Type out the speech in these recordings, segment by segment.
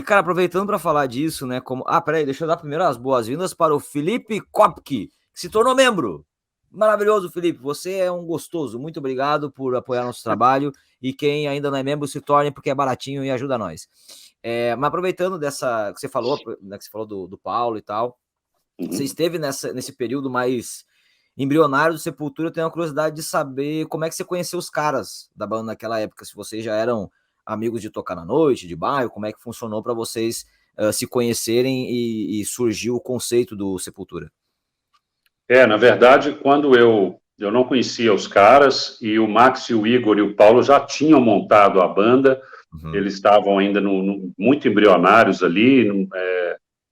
E, cara, aproveitando para falar disso, né, como... Ah, peraí, deixa eu dar primeiro as boas-vindas para o Felipe Kopke, que se tornou membro. Maravilhoso, Felipe, você é um gostoso. Muito obrigado por apoiar nosso trabalho. E quem ainda não é membro, se torne, porque é baratinho e ajuda nós. Mas aproveitando dessa que você falou, né, que você falou do Paulo e tal, você esteve nesse período mais embrionário do Sepultura. Eu tenho uma curiosidade de saber como é que você conheceu os caras da banda naquela época, se vocês já eram amigos de tocar na noite, de bairro, como é que funcionou para vocês se conhecerem e surgiu o conceito do Sepultura? Na verdade, quando eu não conhecia os caras, e o Max e o Igor e o Paulo já tinham montado a banda, eles estavam ainda muito embrionários ali,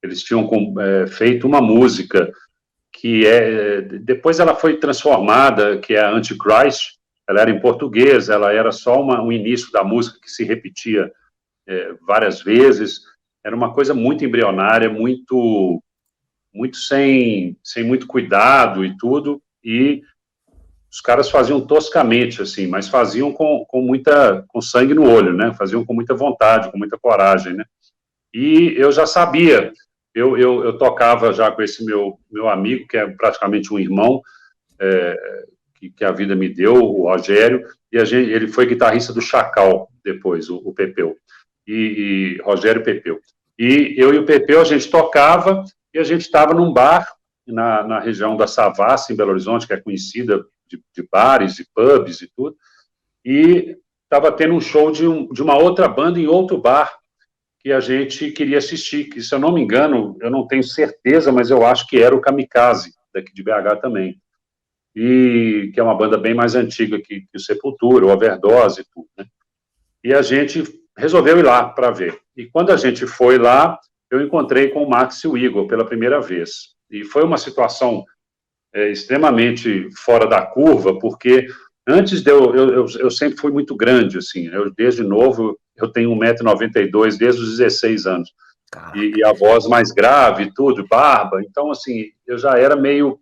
eles tinham feito uma música que depois ela foi transformada, que é a Antichrist. Ela era em português, ela era só um início da música que se repetia várias vezes. Era uma coisa muito embrionária, muito sem muito cuidado e tudo, e os caras faziam toscamente, assim, mas faziam com sangue no olho, né? Faziam com muita vontade, com muita coragem, né? E eu já sabia, eu tocava já com esse meu amigo, que é praticamente um irmão, que a vida me deu, o Rogério, e ele foi guitarrista do Chacal depois, o Pepeu, e Rogério Pepeu. E eu e o Pepeu, a gente tocava, e a gente estava num bar na região da Savassi, em Belo Horizonte, que é conhecida de bares e pubs e tudo, e estava tendo um show de uma outra banda em outro bar que a gente queria assistir, que, se eu não me engano, eu não tenho certeza, mas eu acho que era o Kamikaze, daqui de BH também, e que é uma banda bem mais antiga que o Sepultura, o Overdose e tudo, né? E a gente resolveu ir lá para ver. E quando a gente foi lá, eu encontrei com o Max e o Igor pela primeira vez. E foi uma situação extremamente fora da curva, porque antes eu sempre fui muito grande, assim, desde novo, eu tenho 1,92 m desde os 16 anos, e a voz mais grave e tudo, barba, então, assim, eu já era meio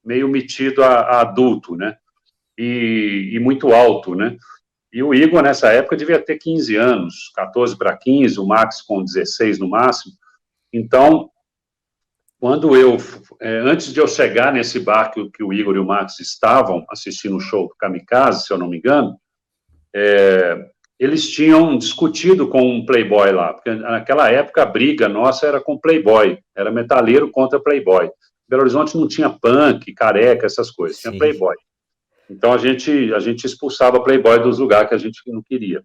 metido a adulto, né, e muito alto, né. E o Igor, nessa época, devia ter 15 anos, 14 para 15, o Max com 16 no máximo. Então, quando antes de eu chegar nesse bar que o Igor e o Max estavam assistindo o show do Kamikaze, se eu não me engano, eles tinham discutido com um playboy lá, porque naquela época a briga nossa era com playboy, era metaleiro contra playboy. Belo Horizonte não tinha punk, careca, essas coisas, tinha playboy. Então a gente expulsava playboy dos lugares que a gente não queria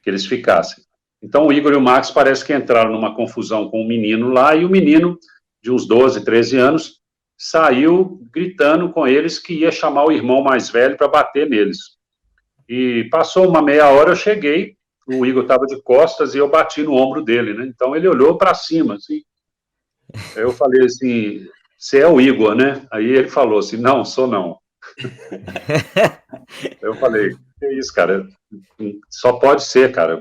que eles ficassem. Então o Igor e o Max parece que entraram numa confusão com um menino lá, e o menino, de uns 12, 13 anos, saiu gritando com eles que ia chamar o irmão mais velho para bater neles. E passou uma meia hora, eu cheguei, o Igor estava de costas e eu bati no ombro dele, né? Então ele olhou para cima, assim. Aí eu falei assim, você é o Igor, né? Aí ele falou assim, não, sou não. Eu falei, que isso, cara? Só pode ser, cara.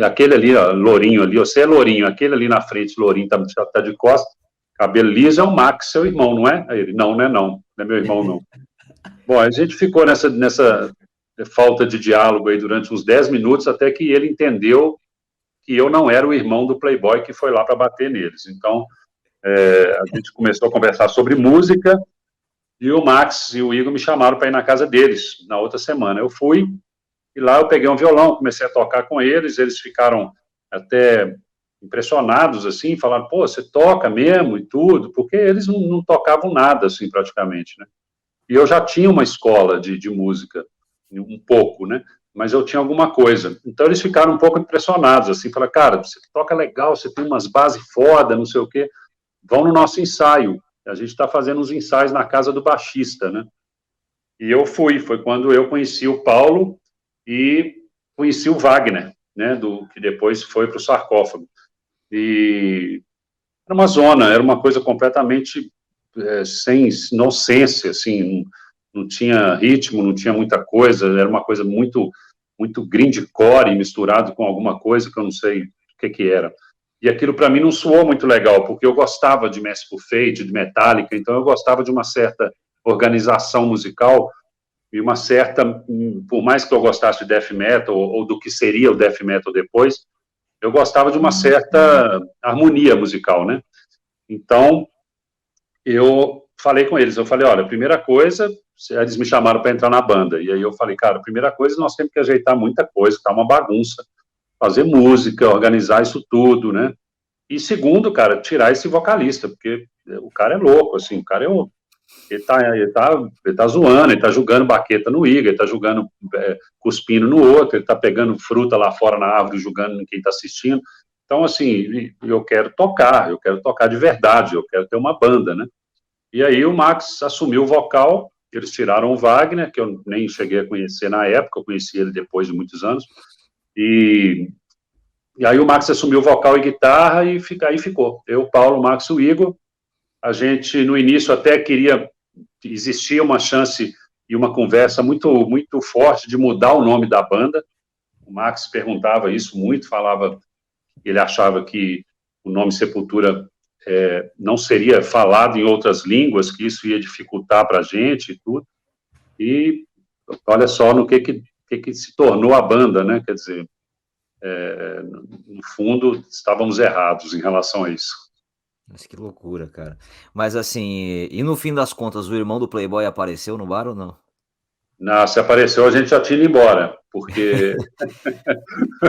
Aquele ali, ó, lourinho ali, você é lourinho, aquele ali na frente, lourinho, tá de costas, cabelo liso, é o Max, seu irmão, não é? Aí ele, não é não, não é meu irmão, não. Bom, a gente ficou nessa falta de diálogo aí durante uns 10 minutos, até que ele entendeu que eu não era o irmão do playboy que foi lá para bater neles. Então, a gente começou a conversar sobre música, e o Max e o Igor me chamaram para ir na casa deles na outra semana. Eu fui, e lá eu peguei um violão, comecei a tocar com eles ficaram até impressionados, assim, falaram, pô, você toca mesmo e tudo, porque eles não tocavam nada, assim, praticamente, né? E eu já tinha uma escola de música, um pouco, né? Mas eu tinha alguma coisa. Então eles ficaram um pouco impressionados, assim, falaram, cara, você toca legal, você tem umas bases foda, não sei o quê, vão no nosso ensaio. A gente está fazendo uns ensaios na casa do baixista, né? E eu foi quando eu conheci o Paulo e conheci o Wagner, né, que depois foi para o Sarcófago. E era uma zona, era uma coisa completamente sem inocência, assim, não tinha ritmo, não tinha muita coisa, era uma coisa muito grindcore misturado com alguma coisa que eu não sei o que era. E aquilo para mim não soou muito legal, porque eu gostava de Mercyful Fate, de Metallica, então eu gostava de uma certa organização musical e uma certa, por mais que eu gostasse de death metal ou do que seria o death metal depois, eu gostava de uma certa harmonia musical, né? Então, eu falei com eles, eu falei, olha, a primeira coisa, eles me chamaram para entrar na banda, e aí eu falei, cara, a primeira coisa, nós temos que ajeitar muita coisa, tá uma bagunça, fazer música, organizar isso tudo, né? E segundo, cara, tirar esse vocalista, porque o cara é louco, assim, o cara é um, ele tá zoando, ele tá jogando baqueta no Igor, ele tá jogando, cuspindo no outro, ele tá pegando fruta lá fora na árvore, jogando em quem tá assistindo. Então, assim, eu quero tocar de verdade, eu quero ter uma banda, né? E aí o Max assumiu o vocal, eles tiraram o Wagner, que eu nem cheguei a conhecer na época, eu conheci ele depois de muitos anos, e aí o Max assumiu o vocal e guitarra, e aí ficou. Eu, Paulo, o Max e o Igor. A gente, no início, até queria, existia uma chance e uma conversa muito, muito forte de mudar o nome da banda. O Max perguntava isso muito, falava, ele achava que o nome Sepultura não seria falado em outras línguas, que isso ia dificultar para a gente e tudo. E olha só no que se tornou a banda, né? Quer dizer, no fundo, estávamos errados em relação a isso. Mas que loucura, cara. Mas assim, e no fim das contas, o irmão do Playboy apareceu no bar ou não? Se apareceu, a gente já tinha ido embora, porque...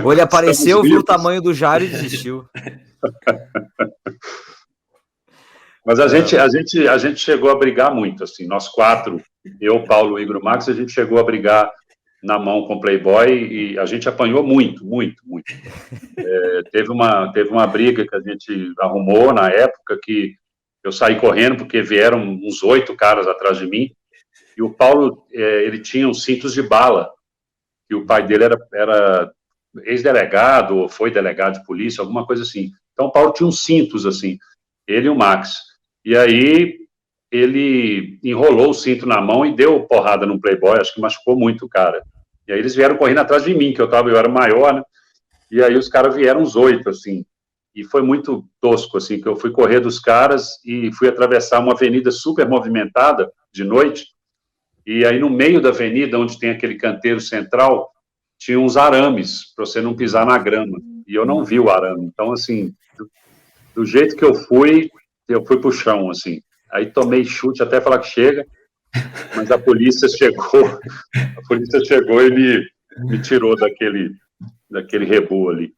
Ou ele apareceu, viu o tamanho do Jairo e desistiu. Mas a gente chegou a brigar muito, assim, nós quatro, eu, Paulo, Igor e Max, a gente chegou a brigar na mão com o Playboy e a gente apanhou muito, muito, muito. Teve uma briga que a gente arrumou na época que eu saí correndo porque vieram uns 8 caras atrás de mim e o Paulo, ele tinha uns cintos de bala, e o pai dele era ex-delegado ou foi delegado de polícia, alguma coisa assim. Então o Paulo tinha uns cintos, assim, ele e o Max. E aí ele enrolou o cinto na mão e deu porrada no Playboy, acho que machucou muito o cara. E aí eles vieram correndo atrás de mim, que eu era maior, né? E aí os caras vieram uns 8, assim. E foi muito tosco, assim, que eu fui correr dos caras e fui atravessar uma avenida super movimentada de noite. E aí no meio da avenida, onde tem aquele canteiro central, tinha uns arames, para você não pisar na grama. E eu não vi o arame. Então, assim, do jeito que eu fui pro chão, assim. Aí tomei chute até falar que chega, mas a polícia chegou e me tirou daquele rebu ali.